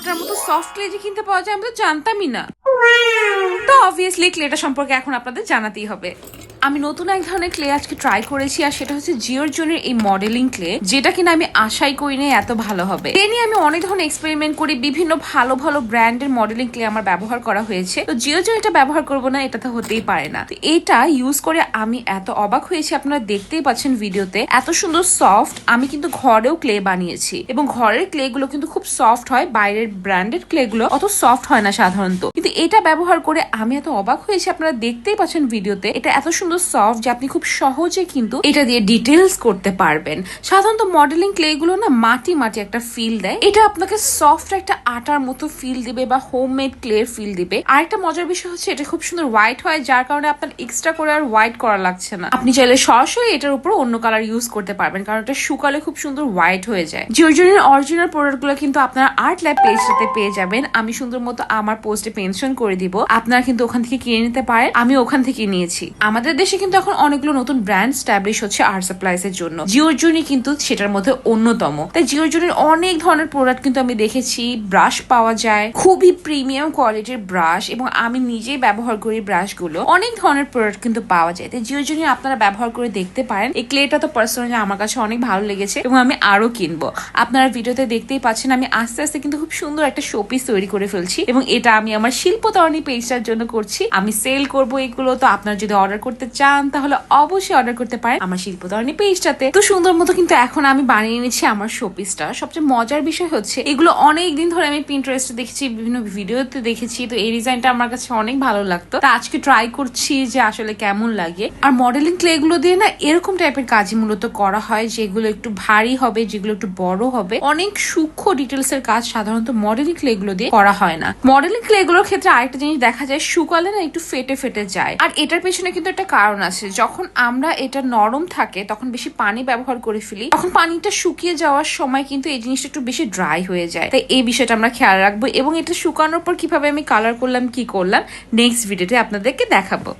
আটার মতো soft clay যে কিনতে পাওয়া যায় আমি তো জানতামই না। তো অবভিয়াসলি ক্লেটা সম্পর্কে এখন আপনাদের জানাতেই হবে। আমি নতুন এক ধরনের ক্লে আজকে ট্রাই করেছি, আর সেটা হচ্ছে জিওরজনের এই মডেলিং ক্লে, যেটা কিনা আমি আশাই করিনি এত ভালো হবে। এ নিয়ে আমি অনেক ধরনের এক্সপেরিমেন্ট করি, বিভিন্ন ভালো ভালো ব্র্যান্ডের মডেলিং ক্লে আমার ব্যবহার করা হয়েছে। তো জিওরজন এটা ব্যবহার করবো না, এটা তো হতেই পারে না। তো এটা ইউজ করে আমি এত অবাক হয়েছি, আপনারা দেখতেই পাচ্ছেন ভিডিওতে, এত সুন্দর সফট। আমি কিন্তু ঘরেও ক্লে বানিয়েছি এবং ঘরের ক্লে গুলো কিন্তু খুব সফট হয়, বাইরের ব্র্যান্ডেড ক্লে গুলো অত সফট হয় না সাধারণত, কিন্তু এটা ব্যবহার করে আমি এত অবাক হয়েছি। আপনারা দেখতেই পাচ্ছেন ভিডিওতে, এটা এত সুন্দর সফট যে আপনি খুব সহজে কিন্তু এটা দিয়ে ডিটেলস করতে পারবেন। সাধারণত মডেলিং ক্লে গুলো না মাটি মাটি একটা ফিল দেয়, এটা আপনাকে সফট একটা আটার মতো ফিল দিবে বা হোমমেড ক্লে ফিল দিবে। আর একটা মজার বিষয় হচ্ছে এটা খুব সুন্দর হোয়াইট হয়, যার কারণে আপনার এক্সট্রা করে আর হোয়াইট করা লাগছে না। আপনি চাইলে সরাসরি এটার উপর অন্য কালার ইউজ করতে পারবেন, কারণ এটা শুকালে খুব সুন্দর হোয়াইট হয়ে যায়। জিওরজনের অরিজিনাল প্রোডাক্ট গুলো কিন্তু আপনারা আর্ট ল্যাব পেজটাতে পেয়ে যাবেন। আমি সুন্দর মতো আমার পোস্টে মেনশন করে দিব, আপনারা কিন্তু ওখান থেকে কিনে নিতে পারেন। আমি ওখান থেকে নিয়েছি। আমাদের দেশে কিন্তু এখন অনেকগুলো নতুন ব্র্যান্ড স্টাবলিশ হচ্ছে আর্ট সাপ্লাইস এর জন্য, জিওরজনই কিন্তু সেটার মধ্যে অন্যতম। তাই জিওরজনের অনেক ধরনের প্রোডাক্ট কিন্তু আমি দেখেছি। ব্রাশ পাওয়া যায়, খুবই প্রিমিয়াম কোয়ালিটির ব্রাশ, এবং আমি নিজেই ব্যবহার করি ব্রাশ গুলো। অনেক ধরনের প্রোডাক্ট কিন্তু পাওয়া যায়, তাই জিওরজনই আপনারা ব্যবহার করে দেখতে পারেন। এই ক্লেটা তো পার্সোনালি আমার কাছে অনেক ভালো লেগেছে এবং আমি আরো কিনবো। আপনারা ভিডিওতে দেখতেই পাচ্ছেন আমি আস্তে আস্তে কিন্তু খুব সুন্দর একটা শোপিস তৈরি করে ফেলছি, এবং এটা আমি আমার শিল্পতরণী পেজটার জন্য করছি। আমি সেল করব এগুলো, তো আপনারা যদি অর্ডার করতে চান তাহলে অবশ্যই অর্ডার করতে পারেন আমার শিল্পতরণী পেজটাতে। তো সুন্দর মতো কিন্তু এখন আমি বানিয়ে নিচ্ছি আমার শোপিসটা। সবচেয়ে মজার বিষয় হচ্ছে এগুলো অনেক দিন ধরে আমি পিন্টারেস্টে দেখেছি, বিভিন্ন ভিডিওতে দেখেছি, তো এই ডিজাইনটা আমার কাছে অনেক ভালো লাগতো। তা আজকে ট্রাই করছি যে আসলে কেমন লাগে। আর মডেলিং ক্লে গুলো দিয়ে না এরকম টাইপের কাজই মূলত করা হয়, যেগুলো একটু ভারী হবে, যেগুলো একটু বড় হবে। অনেক সূক্ষ্ম ডিটেলস এর কাজ সাধারণত মডেলিং ক্লে গুলো দিয়ে করা হয় না। মডেলিং ক্লে গুলোর ক্ষেত্রে আরেকটা জিনিস দেখা যায়, শুকালে না একটু ফেটে ফেটে যায়। আর এটার পেছনে কিন্তু একটা কারণ আছে, যখন আমরা এটা নরম থাকে তখন বেশি পানি ব্যবহার করে ফেলি, তখন পানিটা শুকিয়ে যাওয়ার সময় কিন্তু এই জিনিসটা একটু বেশি ড্রাই হয়ে যায়। তাই এই বিষয়টা আমরা খেয়াল রাখবো, এবং এটা শুকানোর পর কিভাবে আমি কালার করলাম কি করলাম নেক্সট ভিডিওতে আপনাদেরকে দেখাবো।